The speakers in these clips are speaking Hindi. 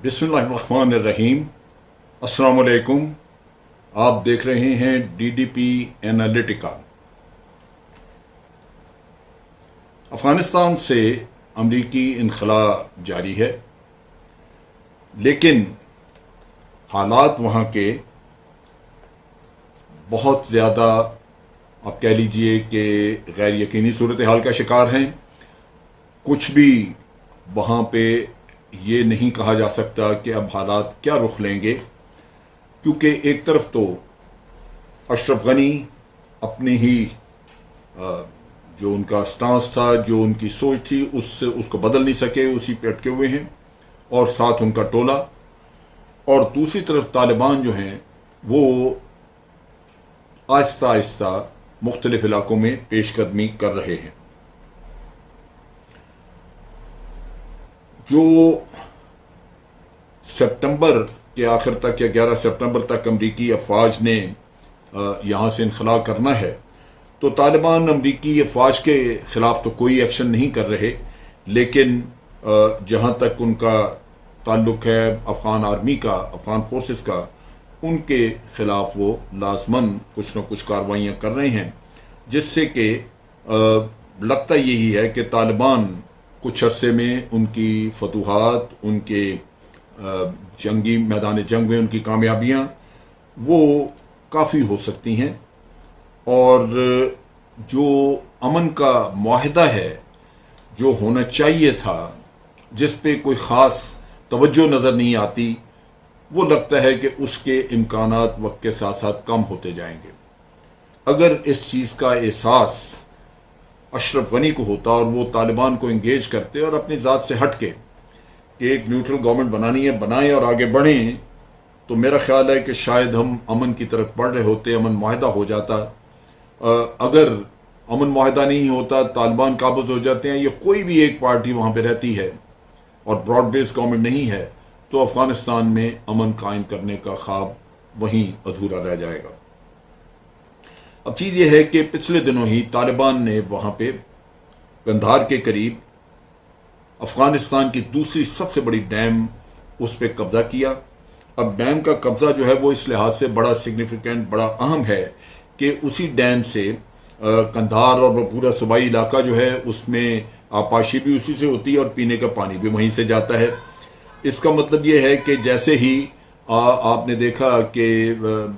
बिस्मिल्लाहिर्रहमानिर्रहीम। अस्सलाम वालेकुम। आप देख रहे हैं डीडीपी एनालिटिका। अफ़गानिस्तान से अमरीकी इनखला जारी है, लेकिन हालात वहाँ के बहुत ज़्यादा, आप कह लीजिए कि गैर यकीनी सूरत हाल का शिकार हैं। कुछ भी वहाँ पे ये नहीं कहा जा सकता कि अब हालात क्या रुख लेंगे, क्योंकि एक तरफ तो अशरफ गनी अपनी ही जो उनका स्टांस था, जो उनकी सोच थी, उसको बदल नहीं सके, उसी पे अटके हुए हैं, और साथ उनका टोला। और दूसरी तरफ तालिबान जो हैं वो आहिस्ता आहिस्ता मुख्तलिफ इलाकों में पेशकदमी कर रहे हैं। जो सितंबर के आखिर तक या 11 सितंबर तक अमरीकी अफवाज ने यहाँ से इनखला करना है, तो तालिबान अमरीकी अफवाज के ख़िलाफ़ तो कोई एक्शन नहीं कर रहे, लेकिन जहाँ तक उनका ताल्लुक़ है अफ़गान आर्मी का, अफ़गान फोर्सेस का, उनके ख़िलाफ़ वो लाज़मन कुछ न कुछ कार्रवाइयाँ कर रहे हैं, जिससे कि लगता यही है कि तालिबान कुछ अरसे में उनकी फतूहात, उनके जंगी मैदान जंग में उनकी कामयाबियाँ वो काफ़ी हो सकती हैं। और जो अमन का मुआहदा है, जो होना चाहिए था, जिस पे कोई ख़ास तवज्जो नज़र नहीं आती, वो लगता है कि उसके इम्कानात वक्त के साथ साथ कम होते जाएंगे। अगर इस चीज़ का एहसास अशरफ गनी को होता और वो तालिबान को इंगेज करते और अपनी ज़ात से हट के कि एक न्यूट्रल गवर्नमेंट बनानी है, बनाएं और आगे बढ़ें, तो मेरा ख्याल है कि शायद हम अमन की तरफ बढ़ रहे होते, अमन मुआहदा हो जाता। अगर अमन मुआहदा नहीं होता, तालिबान काबूज हो जाते हैं, या कोई भी एक पार्टी वहाँ पे रहती है और ब्रॉड बेस्ड गवर्नमेंट नहीं है, तो अफ़गानिस्तान में अमन कायम करने का ख्वाब वहीं अधूरा रह जाएगा। अब चीज़ यह है कि पिछले दिनों ही तालिबान ने वहाँ पे कंधार के करीब अफ़गानिस्तान की दूसरी सबसे बड़ी डैम, उस पर कब्ज़ा किया। अब डैम का कब्ज़ा जो है वो इस लिहाज से बड़ा सिग्निफिकेंट, बड़ा अहम है कि उसी डैम से कंधार और पूरा सूबाई इलाका जो है उसमें आपाशी भी उसी से होती है और पीने का पानी भी वहीं से जाता है। इसका मतलब ये है कि जैसे ही आपने देखा कि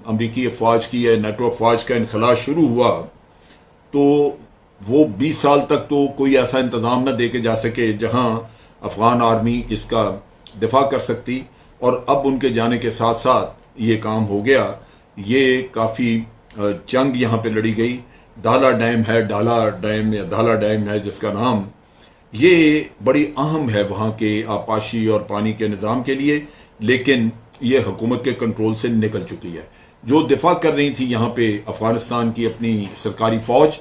अमरीकी अफवाज की या नेटो अफवाज का इनखला शुरू हुआ, तो वो 20 साल तक तो कोई ऐसा इंतज़ाम न दे के जा सके जहां अफ़गान आर्मी इसका दिफा कर सकती, और अब उनके जाने के साथ साथ ये काम हो गया। ये काफ़ी जंग यहाँ पे लड़ी गई। डाला डैम है, डाला डैम या डाला डैम है जिसका नाम, ये बड़ी अहम है वहाँ के आपाशी और पानी के निज़ाम के लिए, लेकिन ये हुकूमत के कंट्रोल से निकल चुकी है। जो दिफा कर रही थी यहाँ पे अफ़गानिस्तान की अपनी सरकारी फ़ौज,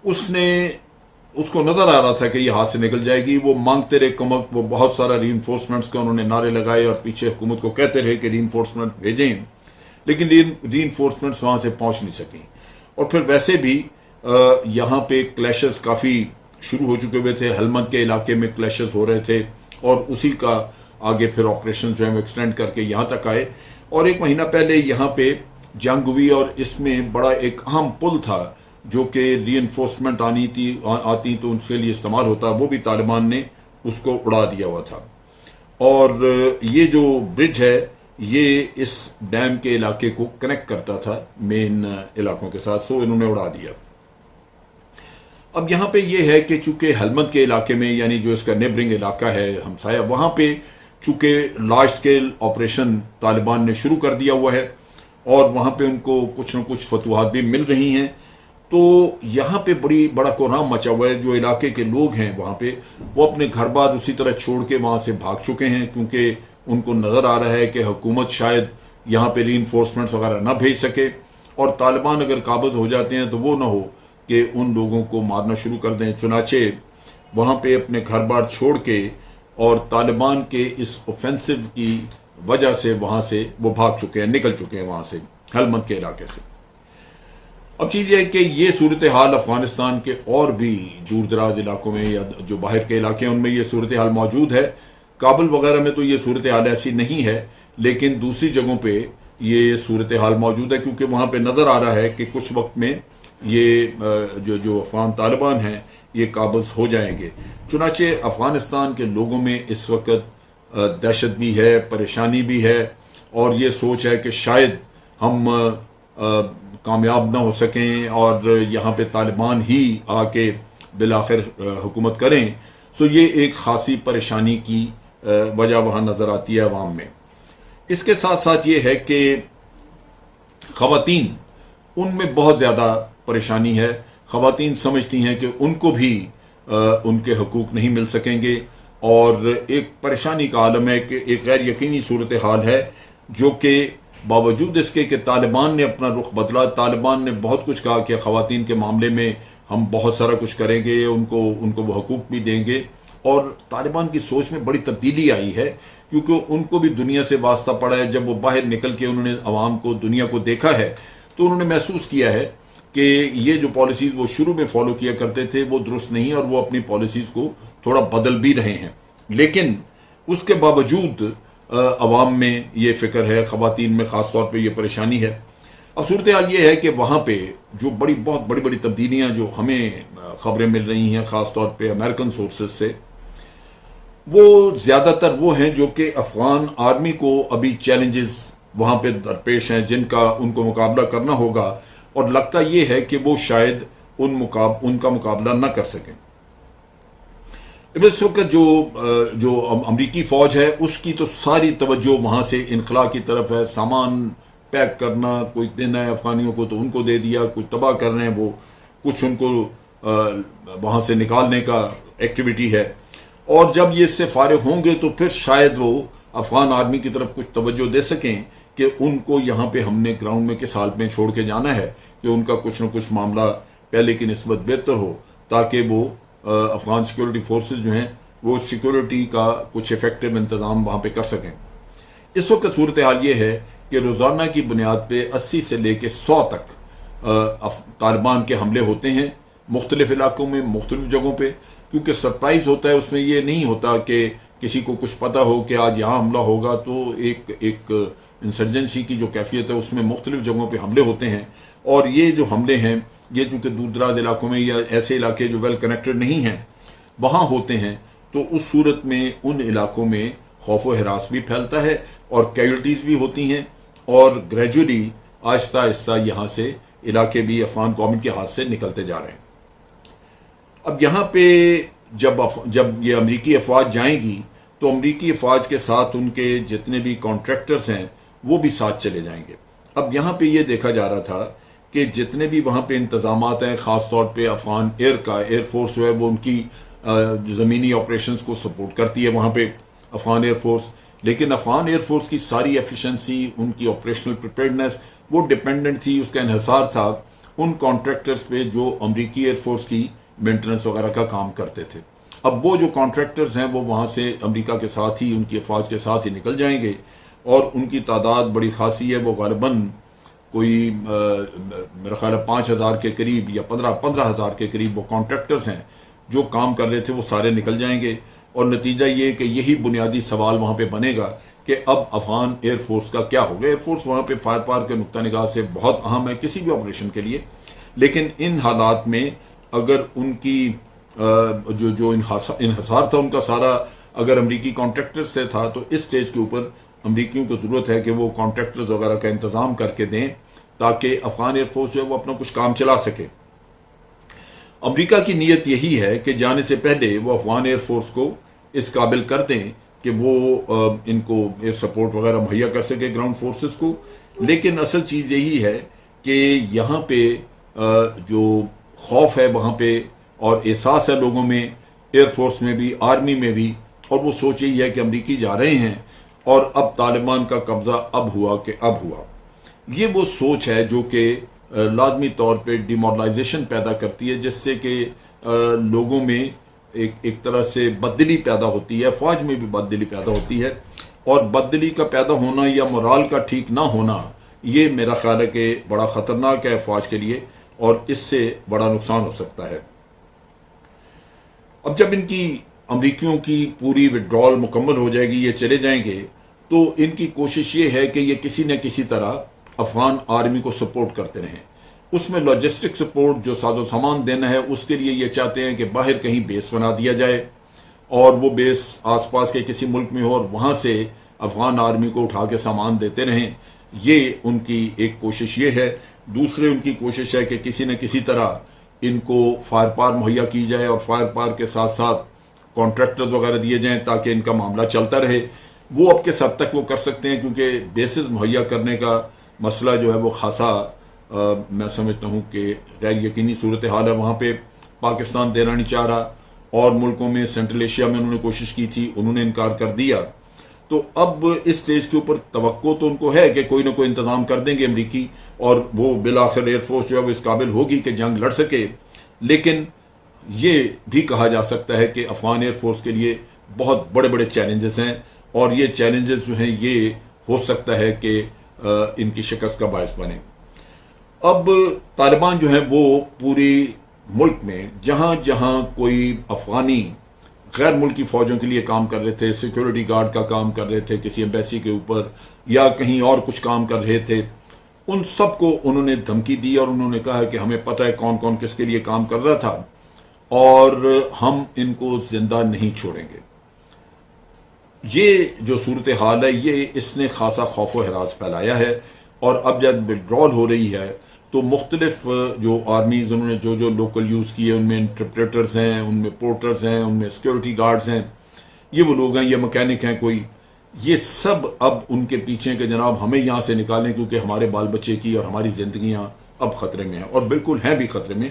उसको नज़र आ रहा था कि ये हाथ से निकल जाएगी। वो मांगते रहे कमक, वो बहुत सारा रीइंफोर्समेंट्स का उन्होंने नारे लगाए और पीछे हुकूमत को कहते रहे कि रीइंफोर्समेंट भेजें, लेकिन रीइंफोर्समेंट्स वहाँ से पहुँच नहीं सकें। और फिर वैसे भी यहाँ पे क्लैशेस काफ़ी शुरू हो चुके हुए थे। हेलमंद के इलाके में क्लैशेस हो रहे थे, और उसी का आगे फिर ऑपरेशन जो है वो एक्सटेंड करके यहाँ तक आए। और एक महीना पहले यहाँ पे जंग हुई, और इसमें बड़ा एक अहम पुल था जो कि रीइंफोर्समेंट आती तो उनके लिए इस्तेमाल होता, वो भी तालिबान ने उसको उड़ा दिया हुआ था। और ये जो ब्रिज है ये इस डैम के इलाके को कनेक्ट करता था मेन इलाकों के साथ, सो इन्होंने उड़ा दिया। अब यहाँ पे ये है कि चूंकि हेलमंद के इलाके में, यानी जो इसका नेबरिंग इलाका है हमसाया, वहाँ पे चूंकि लार्ज स्केल ऑपरेशन तालिबान ने शुरू कर दिया हुआ है और वहाँ पे उनको कुछ न कुछ फतूहात भी मिल रही हैं, तो यहाँ पे बड़ा कोहराम मचा हुआ है। जो इलाके के लोग हैं वहाँ पे, वो अपने घर बार उसी तरह छोड़ के वहाँ से भाग चुके हैं, क्योंकि उनको नज़र आ रहा है कि हुकूमत शायद यहाँ पे रीइंफोर्समेंट्स वगैरह ना भेज सके, और तालिबान अगर काबज़ हो जाते हैं तो वो ना हो कि उन लोगों को मारना शुरू कर दें। चुनाचे वहाँ पे अपने घर बार छोड़ के, और तालिबान के इस ऑफेंसिव की वजह से वहाँ से वो भाग चुके हैं, निकल चुके हैं वहाँ से, हेलमंद के इलाके से। अब चीज़ यह है कि ये सूरत हाल अफ़गानिस्तान के और भी दूर दराज इलाकों में या जो बाहर के इलाके हैं उनमें ये सूरत हाल मौजूद है। काबुल वगैरह में तो ये सूरत हाल ऐसी नहीं है, लेकिन दूसरी जगहों पे ये सूरत हाल मौजूद है, क्योंकि वहाँ पे नज़र आ रहा है कि कुछ वक्त में ये जो अफगान तालिबान हैं ये काबज़ हो जाएंगे। चुनाचे अफ़गानिस्तान के लोगों में इस वक्त दहशत भी है, परेशानी भी है, और ये सोच है कि शायद हम कामयाब ना हो सकें और यहाँ पे तालिबान ही आके बिलाखिर हुकूमत करें। सो ये एक खासी परेशानी की वजह वहाँ नज़र आती है अवाम में। इसके साथ साथ ये है कि ख़वातीन, उनमें बहुत ज़्यादा परेशानी है। ख़वातीन समझती हैं कि उनको भी उनके हकूक़ नहीं मिल सकेंगे, और एक परेशानी का आलम है कि एक गैर यकीनी सूरत हाल है, जो कि बावजूद इसके कि तालिबान ने अपना रुख बदला, तालिबान ने बहुत कुछ कहा कि ख़वातीन के मामले में हम बहुत सारा कुछ करेंगे, उनको वो हकूक़ भी देंगे, और तालिबान की सोच में बड़ी तब्दीली आई है, क्योंकि उनको भी दुनिया से वास्ता पड़ा है। जब वो बाहर निकल के उन्होंने अवाम को, दुनिया को देखा है, तो उन्होंने महसूस किया है कि ये जो पॉलिसीज़ वो शुरू में फॉलो किया करते थे वो दुरुस्त नहीं, और वो अपनी पॉलिसीज़ को थोड़ा बदल भी रहे हैं। लेकिन उसके बावजूद अवाम में ये फ़िक्र है, ख़वातीन में ख़ास तौर पे ये परेशानी है। अब सूरत हाल ये है कि वहाँ पे जो बहुत बड़ी बड़ी तब्दीलियाँ जो हमें ख़बरें मिल रही हैं, ख़ास तौर पे अमेरिकन सोर्सेज से, वो ज़्यादातर वो हैं जो कि अफ़गान आर्मी को अभी चैलेंजेस वहाँ पे दरपेश हैं, जिनका उनको मुकाबला करना होगा, और लगता ये है कि वो शायद उनका मुकाबला न कर सकें। इस वक्त जो अमरीकी फ़ौज है उसकी तो सारी तवज्जो वहाँ से इनखला की तरफ है। सामान पैक करना, कोई देना है अफ़गानियों को तो उनको दे दिया, कुछ तबाह कर रहे हैं वो, कुछ उनको वहाँ से निकालने का एक्टिविटी है। और जब ये इससे फारिग होंगे तो फिर शायद वो अफ़गान आर्मी की तरफ कुछ तवज्जो दे सकें कि उनको यहाँ पे हमने ग्राउंड में किस हालत में छोड़ के जाना है, कि उनका कुछ न कुछ मामला पहले की निस्बत बेहतर हो, ताकि वो अफ़गान सिक्योरिटी फोर्सेस जो हैं वो सिक्योरिटी का कुछ इफेक्टिव इंतज़ाम वहाँ पे कर सकें। इस वक्त सूरत हाल ये है कि रोज़ाना की बुनियाद पे 80 से लेके 100 तक तालिबान के हमले होते हैं मुख्तलिफ इलाकों में, मुख्तलिफ जगहों पे, क्योंकि सरप्राइज़ होता है। उसमें ये नहीं होता कि किसी को कुछ पता हो कि आज यहाँ हमला होगा, तो एक इंसर्जेंसी की जो कैफियत है उसमें मुख्तलिफ जगहों पे हमले होते हैं। और ये जो हमले हैं ये चूँकि दूर दराज इलाकों में या ऐसे इलाके जो वेल कनेक्टेड नहीं हैं वहाँ होते हैं, तो उस सूरत में उन इलाकों में खौफ व हिरास भी फैलता है और कैजुअल्टीज़ भी होती हैं, और ग्रेजुअली आहिस्ता आहिस्ता यहाँ से इलाके भी अफ़गान गवर्नमेंट के हाथ से निकलते जा रहे हैं। अब यहाँ पे जब ये अमरीकी अफवाज जाएंगी तो अमरीकी अफवाज के साथ उनके जितने भी कॉन्ट्रैक्टर्स हैं वो भी साथ चले जाएंगे। अब यहाँ पे ये देखा जा रहा था कि जितने भी वहाँ पे इंतज़ामात हैं, ख़ास तौर पे अफ़गान एयरफोर्स जो है वो उनकी ज़मीनी ऑपरेशंस को सपोर्ट करती है वहाँ पे अफ़गान एयरफोर्स, लेकिन अफ़गान एयरफोर्स की सारी एफिशिएंसी, उनकी ऑपरेशनल प्रिपेयर्डनेस वो डिपेंडेंट थी, उसका इन्हिसार था उन कॉन्ट्रैक्टर्स पे जो अमरीकी एयरफोर्स की मेंटेनेंस वगैरह का काम करते थे। अब वो जो कॉन्ट्रैक्टर्स हैं वो वहाँ से अमेरिका के साथ ही, उनकी अफवाज के साथ ही निकल जाएंगे, और उनकी तादाद बड़ी खासी है। वो गालिबन कोई मेरा ख्याल है 5,000 के करीब या 15,000 के करीब वो कॉन्ट्रैक्टर्स हैं जो काम कर रहे थे, वो सारे निकल जाएंगे। और नतीजा ये कि यही बुनियादी सवाल वहाँ पे बनेगा कि अब अफ़गान एयरफोर्स का क्या होगा। एयरफोर्स वहाँ पे फायर पावर के नुक्ता निगाह से बहुत अहम है किसी भी ऑपरेशन के लिए, लेकिन इन हालात में अगर उनकी जो इन्हिसार था उनका सारा अगर अमरीकी कॉन्ट्रैक्टर्स से था, तो इस स्टेज के ऊपर अमरीकियों को ज़रूरत है कि वो कॉन्ट्रैक्टर्स वगैरह का इंतज़ाम करके दें ताकि अफ़गान एयरफोर्स जो है वो अपना कुछ काम चला सके। अमरीका की नीयत यही है कि जाने से पहले वो अफ़गान एयरफोर्स को इस काबिल कर दें कि वो इनको एयर सपोर्ट वगैरह मुहैया कर सके ग्राउंड फोर्सेस को। लेकिन असल चीज़ यही है कि यहाँ पे जो खौफ है वहाँ पे और एहसास है लोगों में, एयरफोर्स में भी, आर्मी में भी, और वो सोच यही है कि अमरीकी जा रहे हैं और अब तालिबान का कब्ज़ा अब हुआ। ये वो सोच है जो कि लाजमी तौर पे डिमोरलाइजेशन पैदा करती है, जिससे कि लोगों में एक तरह से बददिली पैदा होती है, फ़ौज में भी बददिली पैदा होती है। और बददिली का पैदा होना या मोराल का ठीक ना होना, ये मेरा ख्याल है कि बड़ा ख़तरनाक है फ़ौज के लिए और इससे बड़ा नुकसान हो सकता है। अब जब इनकी अमरीकियों की पूरी विड्रॉल मुकम्मल हो जाएगी, ये चले जाएंगे, तो इनकी कोशिश ये है कि ये किसी न किसी तरह अफगान आर्मी को सपोर्ट करते रहें। उसमें लॉजिस्टिक सपोर्ट, जो साजो सामान देना है, उसके लिए ये चाहते हैं कि बाहर कहीं बेस बना दिया जाए और वो बेस आसपास के किसी मुल्क में हो और वहाँ से अफगान आर्मी को उठा के सामान देते रहें। ये उनकी एक कोशिश ये है। दूसरे उनकी कोशिश है कि किसी न किसी तरह इनको फायर पावर मुहैया की जाए और फायर पावर के साथ साथ कॉन्ट्रैक्टर्स वगैरह दिए जाएं ताकि इनका मामला चलता रहे। वो अब किस हद तक वो कर सकते हैं, क्योंकि बेसिस मुहैया करने का मसला जो है वो खासा मैं समझता हूँ कि गैर यकीनी सूरत हाल है। वहाँ पे पाकिस्तान देना नहीं चाह रहा और मुल्कों में सेंट्रल एशिया में उन्होंने कोशिश की थी, उन्होंने इनकार कर दिया। तो अब इस स्टेज के ऊपर तवक्को तो उनको है कि कोई ना कोई इंतज़ाम कर देंगे अमरीकी, और वो बिल आखिर एयरफोर्स जो है वो इस काबिल होगी कि जंग लड़ सके। लेकिन ये भी कहा जा सकता है कि अफगान एयरफोर्स के लिए बहुत बड़े बड़े चैलेंजेस हैं और ये चैलेंजेस जो हैं ये हो सकता है कि इनकी शिकस्त का बायस बने। अब तालिबान जो है वो पूरी मुल्क में जहाँ जहाँ कोई अफगानी गैर मुल्की फ़ौजों के लिए काम कर रहे थे, सिक्योरिटी गार्ड का काम कर रहे थे किसी एम्बेसी के ऊपर या कहीं और कुछ काम कर रहे थे, उन सबको उन्होंने धमकी दी और उन्होंने कहा कि हमें पता है कौन कौन किसके लिए काम कर रहा था और हम इनको जिंदा नहीं छोड़ेंगे। ये जो सूरत हाल है ये इसने खासा खौफ व हरास फैलाया है। और अब जब विड्रॉल हो रही है तो मुख्तलिफ जो आर्मीज उन्होंने जो जो लोकल यूज़ किए, उनमें इंटरप्रेटर्स हैं, उनमें पोर्टर्स हैं, उनमें सिक्योरिटी गार्ड्स हैं, ये वो लोग हैं, ये मैकेनिक हैं कोई, ये सब अब उनके पीछे के जनाब हमें यहाँ से निकालें क्योंकि हमारे बाल बच्चे की और हमारी ज़िंदगियाँ अब ख़तरे में हैं। और बिल्कुल हैं भी ख़तरे में,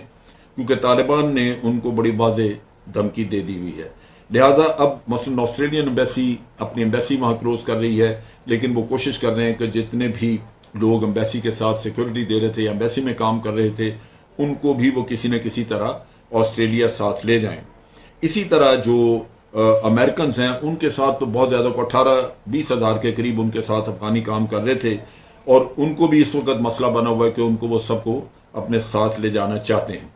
क्योंकि तालिबान ने उनको बड़ी वाज़ेह धमकी दे दी हुई है। लिहाजा अब मसलन ऑस्ट्रेलियन एम्बेसी अपनी एम्बेसी वहाँ क्लोज़ कर रही है, लेकिन वो कोशिश कर रहे हैं कि जितने भी लोग एम्बेसी के साथ सिक्योरिटी दे रहे थे या एम्बेसी में काम कर रहे थे उनको भी वो किसी न किसी तरह ऑस्ट्रेलिया साथ ले जाएं। इसी तरह जो अमेरिकन हैं उनके साथ तो बहुत ज़्यादा को 18-20 हज़ार के करीब उनके साथ अफगानी काम कर रहे थे और उनको भी इस वक्त मसला बना हुआ है कि उनको वो सबको अपने साथ ले जाना चाहते हैं।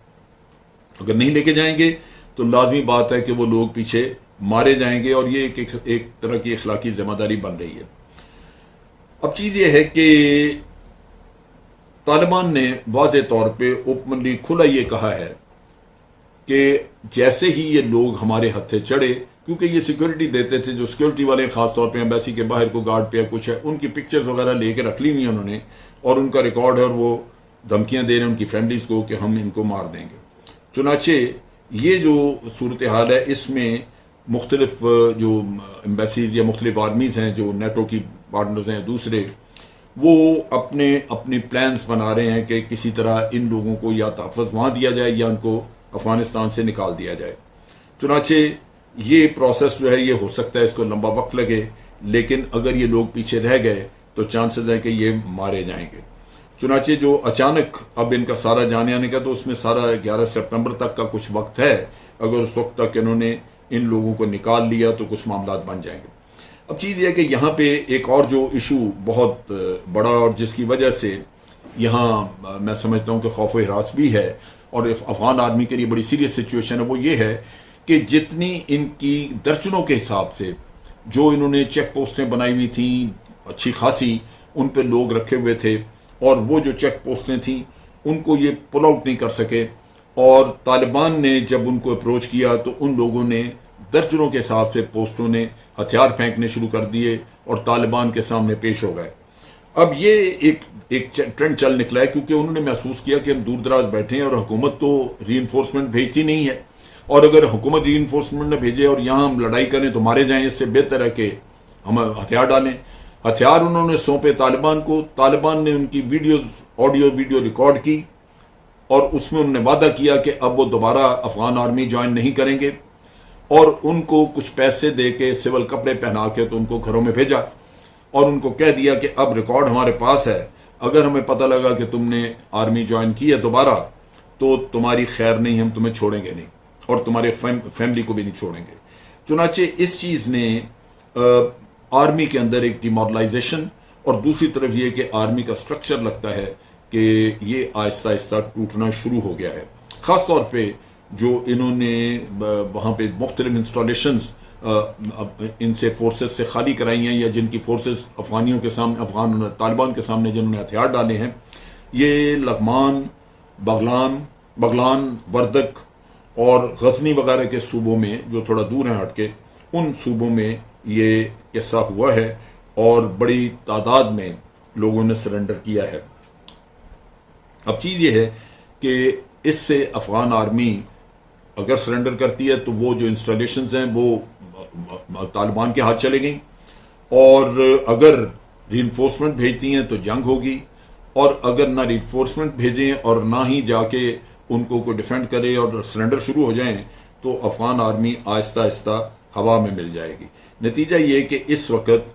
अगर नहीं लेके जाएंगे तो लाजमी बात है कि वो लोग पीछे मारे जाएंगे और ये एक तरह की अखलाकी जिम्मेदारी बन रही है। अब चीज़ ये है कि तालिबान ने वाज़ेह तौर पे ओपनली खुला ये कहा है कि जैसे ही ये लोग हमारे हत्थे चढ़े, क्योंकि ये सिक्योरिटी देते थे, जो सिक्योरिटी वाले ख़ास तौर पे एम्बेसी के बाहर को गार्ड पे या कुछ है, उनकी पिक्चर्स वगैरह लेके रख ली हुई हैं उन्होंने और उनका रिकॉर्ड है और वो धमकियाँ दे रहे हैं उनकी फैमिलीज़ को कि हम इनको मार देंगे। चुनाचे ये जो सूरत हाल है इसमें मुख्तलिफ जो एम्बेसीज या मुख्तलिफ आर्मीज़ हैं जो नेटो की पार्टनर्स हैं दूसरे, वो अपने अपने प्लान्स बना रहे हैं कि किसी तरह इन लोगों को या तहफ़्फ़ुज़ वहाँ दिया जाए या उनको अफ़गानिस्तान से निकाल दिया जाए। चुनाचे ये प्रोसेस जो है ये हो सकता है इसको लंबा वक्त लगे, लेकिन अगर ये लोग पीछे रह गए तो चांसेस है कि ये मारे जाएंगे। चुनाचे जो अचानक अब इनका सारा जाने आने का तो उसमें सारा 11 सितंबर तक का कुछ वक्त है, अगर उस वक्त तक इन्होंने इन लोगों को निकाल लिया तो कुछ मामला बन जाएंगे। अब चीज़ यह है कि यहाँ पे एक और जो इशू बहुत बड़ा और जिसकी वजह से यहाँ मैं समझता हूँ कि खौफ व हिरास भी है और अफगान आर्मी के लिए बड़ी सीरियस सिचुएशन है, वो ये है कि जितनी इनकी दर्जनों के हिसाब से जो इन्होंने चेक पोस्टें बनाई हुई थी अच्छी खासी, उन पर लोग रखे हुए थे और वो जो चेक पोस्टें थी उनको ये पुल आउट नहीं कर सके और तालिबान ने जब उनको अप्रोच किया तो उन लोगों ने दर्जनों के हिसाब से पोस्टों ने हथियार फेंकने शुरू कर दिए और तालिबान के सामने पेश हो गए। अब ये एक ट्रेंड चल निकला है क्योंकि उन्होंने महसूस किया कि हम दूर दराज बैठे हैं और हुकूमत तो रीइंफोर्समेंट भेजती नहीं है और अगर हुकूमत रीइंफोर्समेंट न भेजे और यहाँ हम लड़ाई करें तो मारे जाएं, इससे बेहतर है कि हम हथियार डालें। हथियार उन्होंने सौंपे तालिबान को, तालिबान ने उनकी ऑडियो वीडियो रिकॉर्ड की और उसमें उन्होंने वादा किया कि अब वो दोबारा अफगान आर्मी ज्वाइन नहीं करेंगे और उनको कुछ पैसे दे के सिविल कपड़े पहना के तो उनको घरों में भेजा और उनको कह दिया कि अब रिकॉर्ड हमारे पास है, अगर हमें पता लगा कि तुमने आर्मी ज्वाइन की है दोबारा तो तुम्हारी खैर नहीं, हम तुम्हें छोड़ेंगे नहीं और तुम्हारे फैमिली को भी नहीं छोड़ेंगे। चुनाचे इस चीज़ ने आर्मी के अंदर एक डिमोरलाइजेशन और दूसरी तरफ ये कि आर्मी का स्ट्रक्चर लगता है कि ये आहिस्ता आहिस्ता टूटना शुरू हो गया है। ख़ास तौर पे जो इन्होंने वहाँ पे मुख्तलिफ इंस्टॉलेशंस इनसे फोर्सेस से खाली कराई हैं, या जिनकी फोर्सेस अफगानियों के सामने, अफगान तालिबान के सामने जिन्होंने हथियार डाले हैं, ये लघमान, बगलान, वर्दक और गजनी वगैरह के सूबों में, जो थोड़ा दूर हैं हटके, उन सूबों में ये किस्सा हुआ है और बड़ी तादाद में लोगों ने सरेंडर किया है। अब चीज़ ये है कि इससे अफगान आर्मी अगर सरेंडर करती है तो वो जो इंस्टॉलेशंस हैं वो तालिबान के हाथ चले गई, और अगर रीइंफोर्समेंट भेजती हैं तो जंग होगी, और अगर ना रीइंफोर्समेंट भेजें और ना ही जाके उनको कोई डिफेंड करे और सरेंडर शुरू हो जाएं तो अफगान आर्मी आहिस्ता आहिस्ता हवा में मिल जाएगी। नतीजा ये कि इस वक्त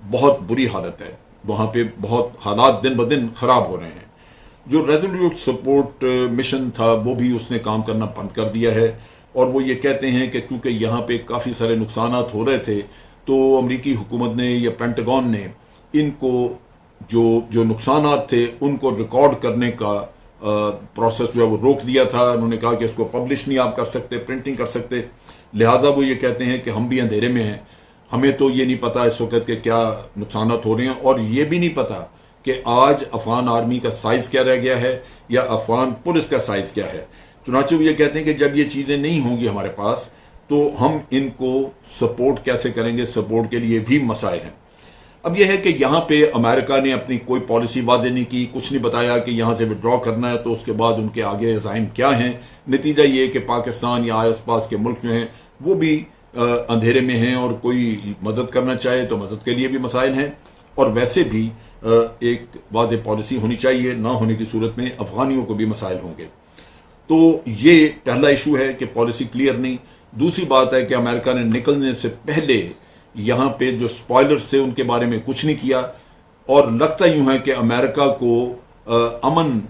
बहुत बुरी हालत है, वहाँ पे बहुत हालात दिन ब दिन ख़राब हो रहे हैं। जो रेजोल्यूट सपोर्ट मिशन था वो भी उसने काम करना बंद कर दिया है, और वो ये कहते हैं कि क्योंकि यहाँ पे काफ़ी सारे नुकसानात हो रहे थे तो अमेरिकी हुकूमत ने या पेंटागन ने इनको जो नुकसानात थे उनको रिकॉर्ड करने का प्रोसेस जो है वो रोक दिया था। उन्होंने कहा कि इसको पब्लिश नहीं आप कर सकते, प्रिंटिंग कर सकते, लिहाजा वो ये कहते हैं कि हम भी अंधेरे में हैं, हमें तो ये नहीं पता इस वक्त के क्या नुकसानात हो रहे हैं, और ये भी नहीं पता कि आज अफगान आर्मी का साइज़ क्या रह गया है या अफगान पुलिस का साइज़ क्या है। चुनांचे वो ये कहते हैं कि जब ये चीज़ें नहीं होंगी हमारे पास तो हम इनको सपोर्ट कैसे करेंगे, सपोर्ट के लिए भी मसाइल हैं। अब यह है कि यहाँ पे अमेरिका ने अपनी कोई पॉलिसी वाज़ेह नहीं की, कुछ नहीं बताया कि यहाँ से विड्रॉ करना है तो उसके बाद उनके आगे अज़ाइम क्या हैं। नतीजा ये कि पाकिस्तान या आस पास के मुल्क जो हैं वो भी अंधेरे में हैं, और कोई मदद करना चाहे तो मदद के लिए भी मसाइल हैं, और वैसे भी एक वाज़ेह पॉलिसी होनी चाहिए, ना होने की सूरत में अफगानियों को भी मसाइल होंगे। तो ये पहला इशू है कि पॉलिसी क्लियर नहीं। दूसरी बात है कि अमेरिका ने निकलने से पहले यहाँ पे जो स्पॉयलर्स थे उनके बारे में कुछ नहीं किया, और लगता यूं है कि अमेरिका को अमन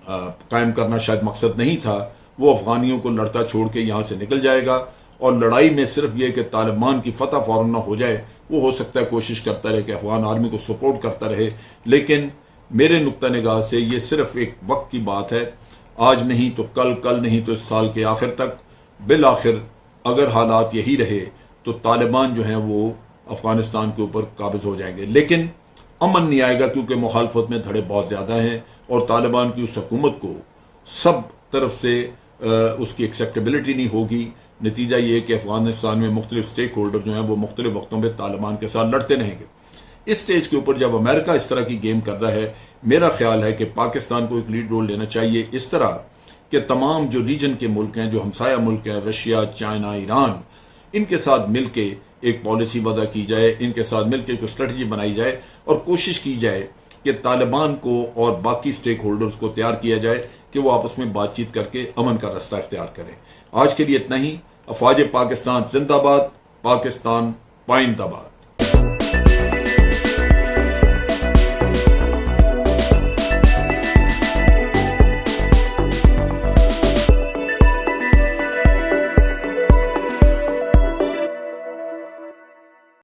कायम करना शायद मकसद नहीं था। वो अफगानियों को लड़ता छोड़ के यहाँ से निकल जाएगा, और लड़ाई में सिर्फ ये कि तालिबान की फतह फौरन ना हो जाए, वो हो सकता है कोशिश करता रहे कि अफगान आर्मी को सपोर्ट करता रहे, लेकिन मेरे नुक्ता निगाह से ये सिर्फ एक वक्त की बात है, आज नहीं तो कल, कल नहीं तो इस साल के आखिर तक। बिल आखिर अगर हालात यही रहे तो तालिबान जो हैं वो अफगानिस्तान के ऊपर काबिज हो जाएंगे, लेकिन अमन नहीं आएगा क्योंकि मुखालफत में धड़े बहुत ज़्यादा हैं, और तालिबान की उस हुकूमत को सब तरफ से उसकी एक्सेप्टेबिलिटी नहीं होगी। नतीजा ये कि अफगानिस्तान में मुख्तलिफ स्टेक होल्डर जो हैं वो मुख्तलिफ वक्तों में तालिबान के साथ लड़ते रहेंगे। इस स्टेज के ऊपर जब अमेरिका इस तरह की गेम कर रहा है, मेरा ख्याल है कि पाकिस्तान को एक लीड रोल लेना चाहिए, इस तरह कि तमाम जो रीजन के मुल्क हैं, जो हमसाया मुल्क हैं, रशिया, चाइना, ईरान, इनके साथ मिल के एक पॉलिसी वज़ा की जाए, इनके साथ मिल के एक स्ट्रेटजी बनाई जाए, और कोशिश की जाए कि तालिबान को और बाकी स्टेक होल्डर्स को तैयार किया जाए कि वो आपस में बातचीत करके अमन का रास्ता इख्तियार करें। आज के लिए इतना ही। अफवाज पाकिस्तान जिंदाबाद, पाकिस्तान पाइंदाबाद।